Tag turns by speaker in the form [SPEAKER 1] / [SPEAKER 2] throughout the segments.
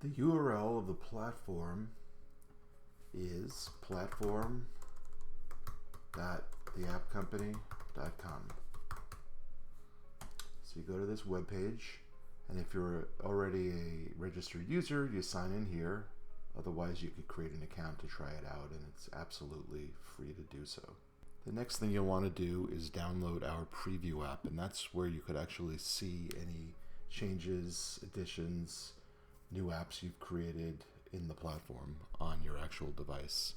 [SPEAKER 1] The URL of the platform is platform.theappcompany.com. So you go to this web page, and if you're already a registered user, you sign in here. Otherwise, you could create an account to try it out, and it's absolutely free to do so. The next thing you'll want to do is download our preview app, and that's where you could actually see any changes, additions, new apps you've created in the platform on your actual device.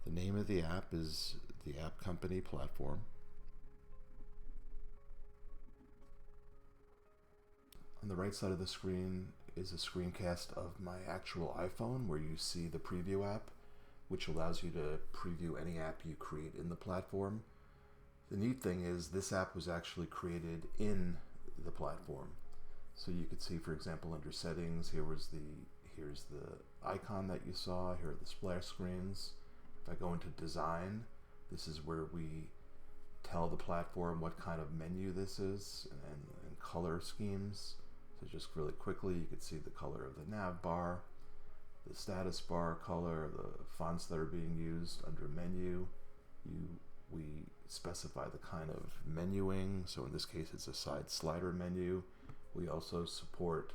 [SPEAKER 1] The name of the app is the App Company Platform. On the right side of the screen is a screencast of my actual iPhone where you see the preview app, which allows you to preview any app you create in the platform. The neat thing is this app was actually created in the platform. So you could see, for example, under settings, here's the icon that you saw, here are the splash screens. If I go into design, this is where we tell the platform what kind of menu this is and color schemes. So just really quickly, you can see the color of the nav bar, the status bar color, the fonts that are being used. Under menu, we specify the kind of menuing. So in this case, it's a side slider menu. We also support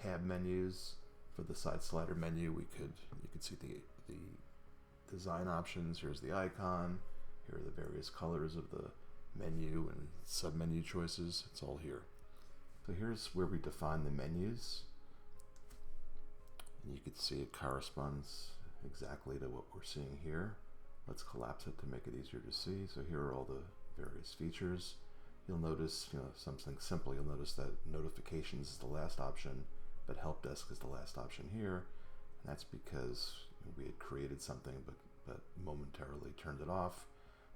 [SPEAKER 1] tab menus. For the side slider menu, you could see the design options. Here's the icon. Here are the various colors of the menu and sub-menu choices. It's all here. So here's where we define the menus. And you can see it corresponds exactly to what we're seeing here. Let's collapse it to make it easier to see. So here are all the various features. You'll notice, something simple. You'll notice that notifications is the last option, but help desk is the last option here. And that's because we had created something but momentarily turned it off.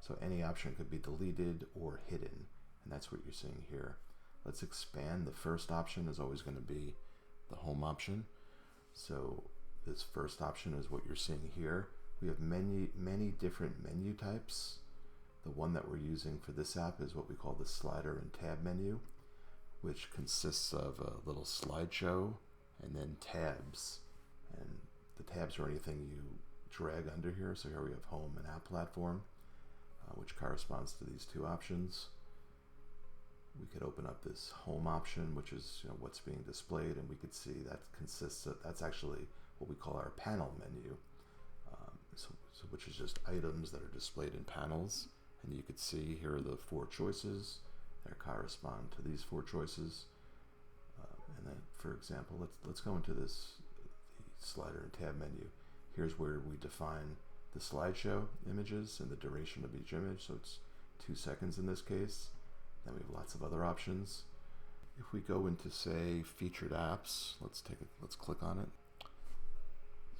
[SPEAKER 1] So any option could be deleted or hidden, and that's what you're seeing here. Let's expand. The first option is always going to be the home option. So this first option is what you're seeing here. We have many different menu types. The one that we're using for this app is what we call the slider and tab menu, which consists of a little slideshow and then tabs. And the tabs are anything you drag under here. So here we have home and app platform, which corresponds to these two options. We could open up this home option, which is what's being displayed, and we could see that's actually what we call our panel menu, which is just items that are displayed in panels. And you could see here are the four choices that correspond to these four choices. And then, for example, let's go into the slider and tab menu. Here's where we define the slideshow images and the duration of each image. So it's 2 seconds in this case. Then we have lots of other options. If we go into, say, featured apps, let's click on it.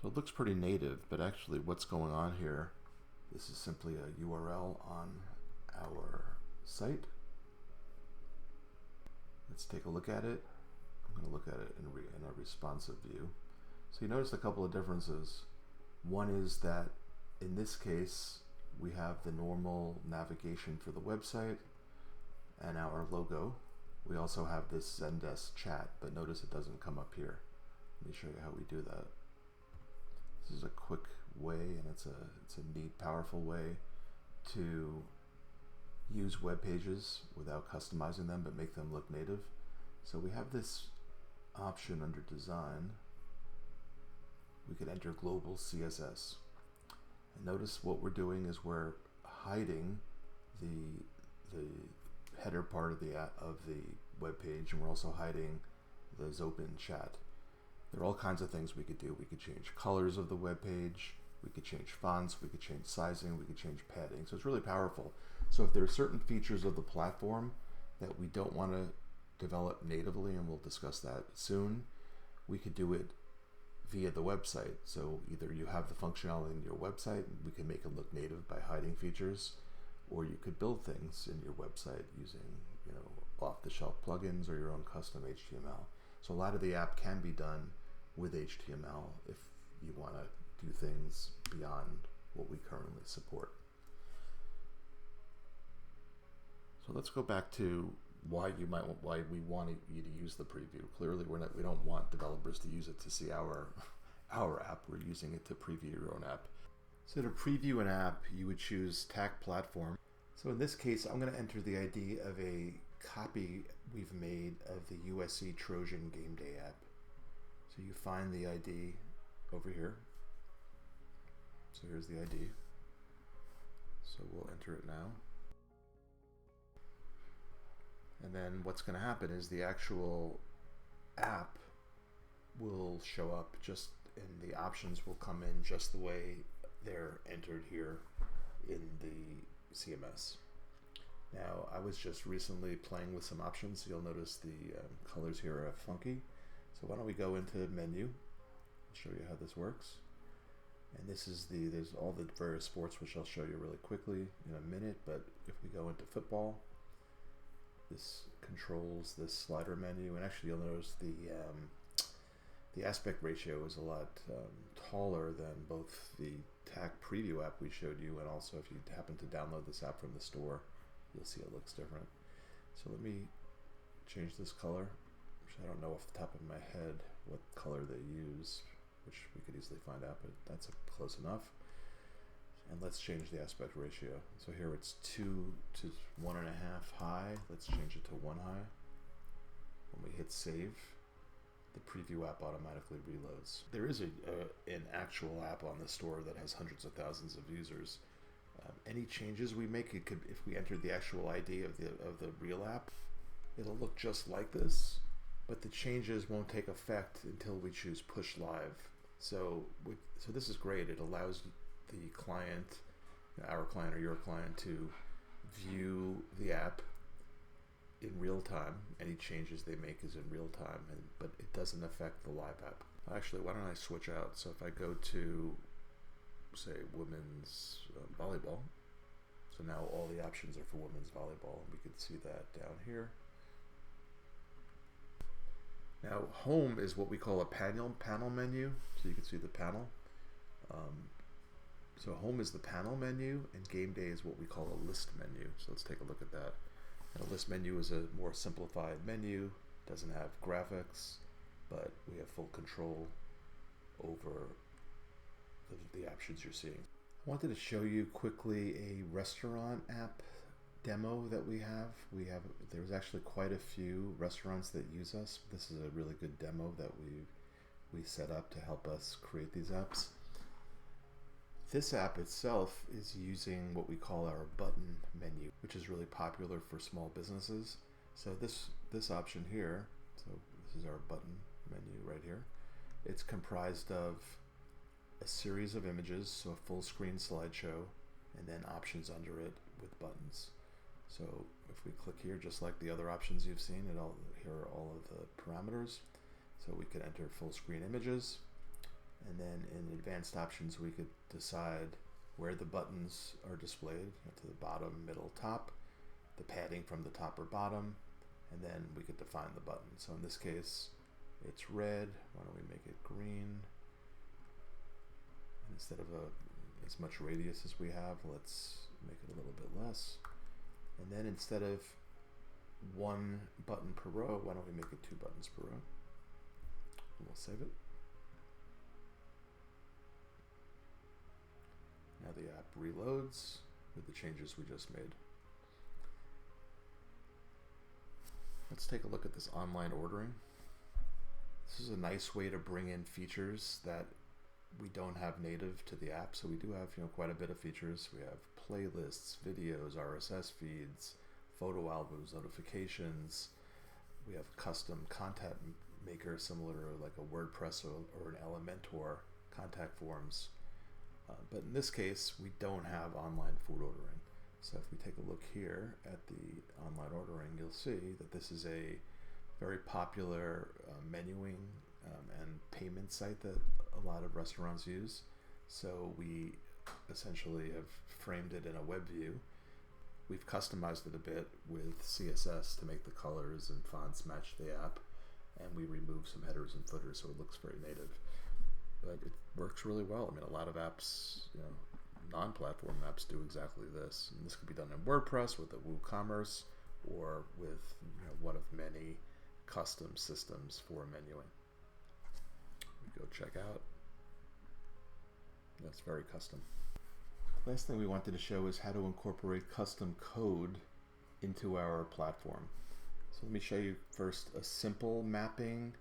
[SPEAKER 1] So it looks pretty native, but actually what's going on here, this is simply a URL on our site. Let's take a look at it. I'm going to look at it in a responsive view. So you notice a couple of differences. One is that in this case, we have the normal navigation for the website and our logo. We also have this Zendesk chat, but notice it doesn't come up here. Let me show you how we do that. This is a quick way, and it's a neat, powerful way to use web pages without customizing them, but make them look native. So we have this option under design. We could enter global CSS. And notice what we're doing is we're hiding the header part of the web page, and we're also hiding the open chat. There are all kinds of things we could do. We could change colors of the web page, we could change fonts, we could change sizing, we could change padding. So it's really powerful. So if there are certain features of the platform that we don't want to develop natively, and we'll discuss that soon, we could do it via the website. So either you have the functionality in your website, and we can make it look native by hiding features, or you could build things in your website using off-the-shelf plugins or your own custom HTML. So a lot of the app can be done with HTML if you want to do things beyond what we currently support. So let's go back to why we want you to use the preview. Clearly, we don't want developers to use it to see our app. We're using it to preview your own app. So to preview an app, you would choose TAC platform. So in this case, I'm going to enter the ID of a copy we've made of the USC Trojan Game Day app. So you find the ID over here. So here's the ID. So we'll enter it now. And then what's going to happen is the actual app will show up just, and the options will come in just the way they're entered here in the CMS. Now, I was just recently playing with some options. You'll notice the colors here are funky. So why don't we go into menu, I'll show you how this works. And this is there's all the various sports, which I'll show you really quickly in a minute. But if we go into football, this controls this slider menu, and actually you'll notice the aspect ratio is a lot taller than both the TAC preview app we showed you, and also if you happen to download this app from the store, you'll see it looks different. So let me change this color, which I don't know off the top of my head what color they use, which we could easily find out, but that's close enough. And let's change the aspect ratio. So here it's 2 to 1.5 high. Let's change it to 1 high. When we hit save, the preview app automatically reloads. There is an actual app on the store that has hundreds of thousands of users. Any changes we make, it could, if we entered the actual ID of the real app, it'll look just like this, but the changes won't take effect until we choose push live. So this is great. It allows the client, our client or your client, to view the app in real time. Any changes they make is in real time, but it doesn't affect the live app. Actually, why don't I switch out? So if I go to, say, women's volleyball, so now all the options are for women's volleyball, and we can see that down here. Now, home is what we call a panel menu, so you can see the panel. So home is the panel menu, and game day is what we call a list menu. So let's take a look at that. And a list menu is a more simplified menu, doesn't have graphics, but we have full control over the options you're seeing. I wanted to show you quickly a restaurant app demo that we have. There's actually quite a few restaurants that use us. This is a really good demo that we set up to help us create these apps. This app itself is using what we call our button menu, which is really popular for small businesses. So this option here, so this is our button menu right here. It's comprised of a series of images, so a full screen slideshow, and then options under it with buttons. So if we click here, just like the other options you've seen, here are all of the parameters. So we could enter full screen images, and then in advanced options we could decide where the buttons are displayed, to the bottom, middle, top, the padding from the top or bottom, and then we could define the button. So in this case it's red. Why don't we make it green? And instead of as much radius as we have, let's make it a little bit less. And then instead of 1 button per row, why don't we make it 2 buttons per row? And we'll save it. Now the app reloads with the changes we just made. Let's take a look at this online ordering. This is a nice way to bring in features that we don't have native to the app. So we do have quite a bit of features. We have playlists, videos, RSS feeds, photo albums, notifications. We have custom content maker similar to like a WordPress or an Elementor contact forms. But in this case, we don't have online food ordering. So if we take a look here at the online ordering, you'll see that this is a very popular menuing and payment site that a lot of restaurants use. So we essentially have framed it in a web view. We've customized it a bit with CSS to make the colors and fonts match the app, and we remove some headers and footers so it looks very native. But it works really well. I mean, a lot of apps, non-platform apps do exactly this. And this could be done in WordPress with a WooCommerce, or with one of many custom systems for menuing. We go check out. That's very custom. Last thing we wanted to show is how to incorporate custom code into our platform. So let me show you first a simple mapping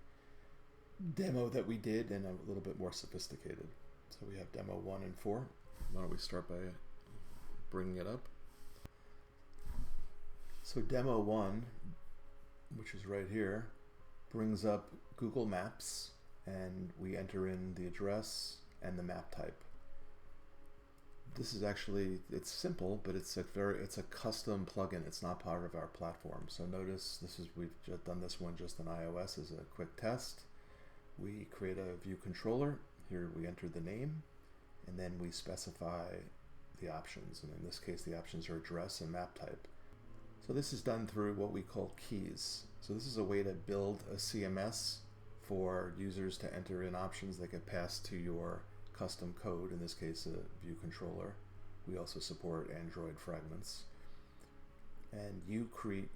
[SPEAKER 1] demo that we did and a little bit more sophisticated. So we have demo 1 and 4. Why don't we start by bringing it up? So demo 1, which is right here, brings up Google Maps, and we enter in the address and the map type. This is actually, it's simple, but it's a custom plugin. It's not part of our platform. So notice we've just done this one just on iOS as a quick test. We create a view controller. Here we enter the name, and then we specify the options. And in this case, the options are address and map type. So this is done through what we call keys. So this is a way to build a CMS for users to enter in options that get passed to your custom code, in this case a view controller. We also support Android fragments. And you create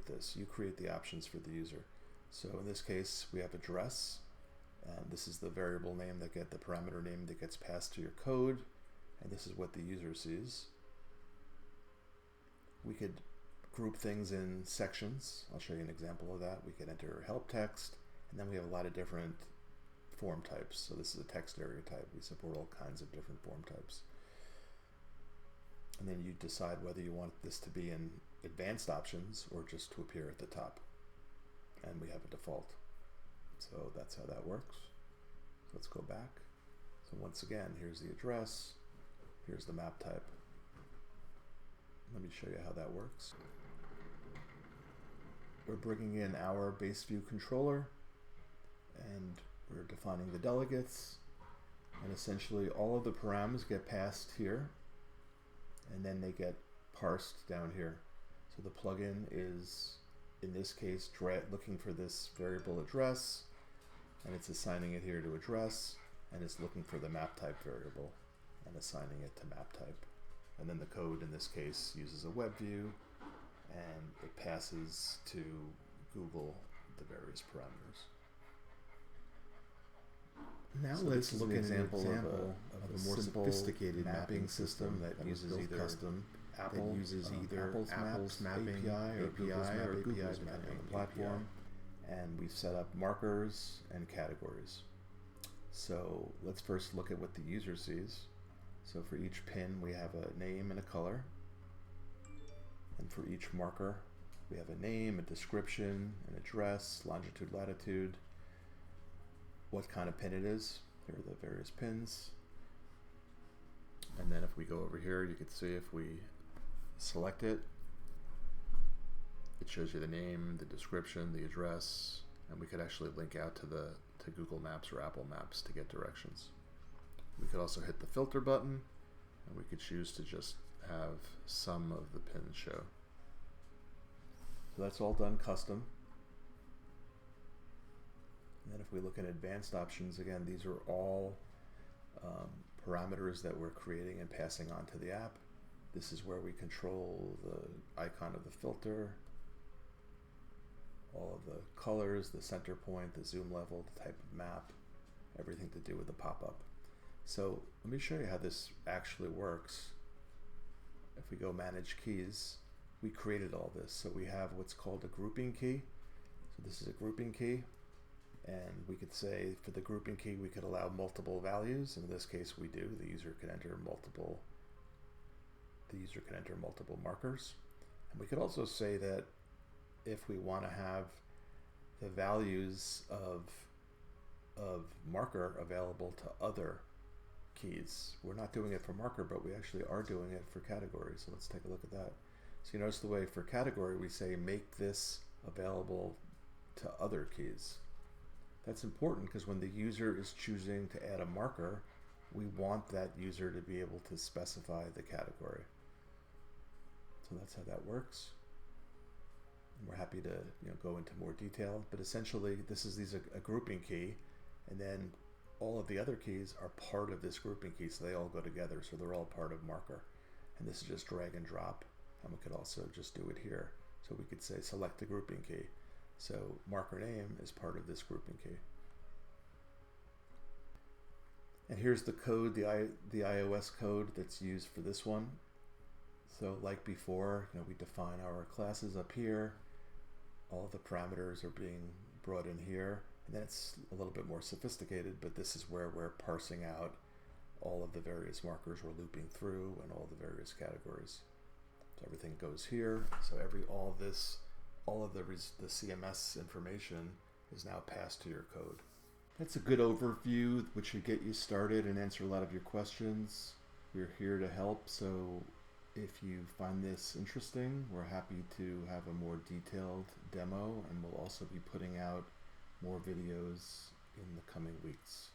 [SPEAKER 1] this. You create the options for the user. So in this case, we have address. This is the variable name the parameter name that gets passed to your code, and this is what the user sees. We could group things in sections. I'll show you an example of that. We could enter help text, and then we have a lot of different form types. So this is a text area type. We support all kinds of different form types. And then you decide whether you want this to be in advanced options or just to appear at the top. And we have a default. So that's how that works. So let's go back. So once again, here's the address, here's the map type. Let me show you how that works. We're bringing in our base view controller, and we're defining the delegates, and essentially all of the params get passed here, and then they get parsed down here. So the plugin is, in this case, looking for this variable address, and it's assigning it here to address, and it's looking for the map type variable and assigning it to map type. And then the code in this case uses a web view, and it passes to Google the various parameters. Now so let's look at an example of a more sophisticated mapping system that uses either custom Apple's mapping API or Google's mapping platform, and we've set up markers and categories. So let's first look at what the user sees. So for each pin we have a name and a color, and for each marker we have a name, a description, an address, longitude, latitude, what kind of pin it is. Here are the various pins. And then if we go over here, you can see if we select it, it shows you the name, the description, the address, and we could actually link out to Google Maps or Apple Maps to get directions. We could also hit the filter button, and we could choose to just have some of the pins show. So that's all done custom. And then if we look at advanced options, again, these are all parameters that we're creating and passing on to the app. This is where we control the icon of the filter, all of the colors, the center point, the zoom level, the type of map, everything to do with the pop-up. So let me show you how this actually works. If we go manage keys, we created all this. So we have what's called a grouping key. So this is a grouping key. And we could say for the grouping key, we could allow multiple values. In this case, we do. The user can enter multiple markers. And we could also say that if we want to have the values of marker available to other keys. We're not doing it for marker, but we actually are doing it for category. So let's take a look at that. So you notice the way for category, we say make this available to other keys. That's important because when the user is choosing to add a marker, we want that user to be able to specify the category. So that's how that works. And we're happy to go into more detail, but essentially this is a grouping key, and then all of the other keys are part of this grouping key, so they all go together, so they're all part of marker. And this is just drag and drop And we could also just do it here. So we could say select the grouping key. So marker name is part of this grouping key. And here's the code, the iOS code that's used for this one. So like before, we define our classes up here. All the parameters are being brought in here. And then it's a little bit more sophisticated, but this is where we're parsing out all of the various markers we're looping through and all the various categories. So everything goes here. So all of the CMS information is now passed to your code. That's a good overview, which should get you started and answer a lot of your questions. We're here to help, so if you find this interesting, we're happy to have a more detailed demo, and we'll also be putting out more videos in the coming weeks.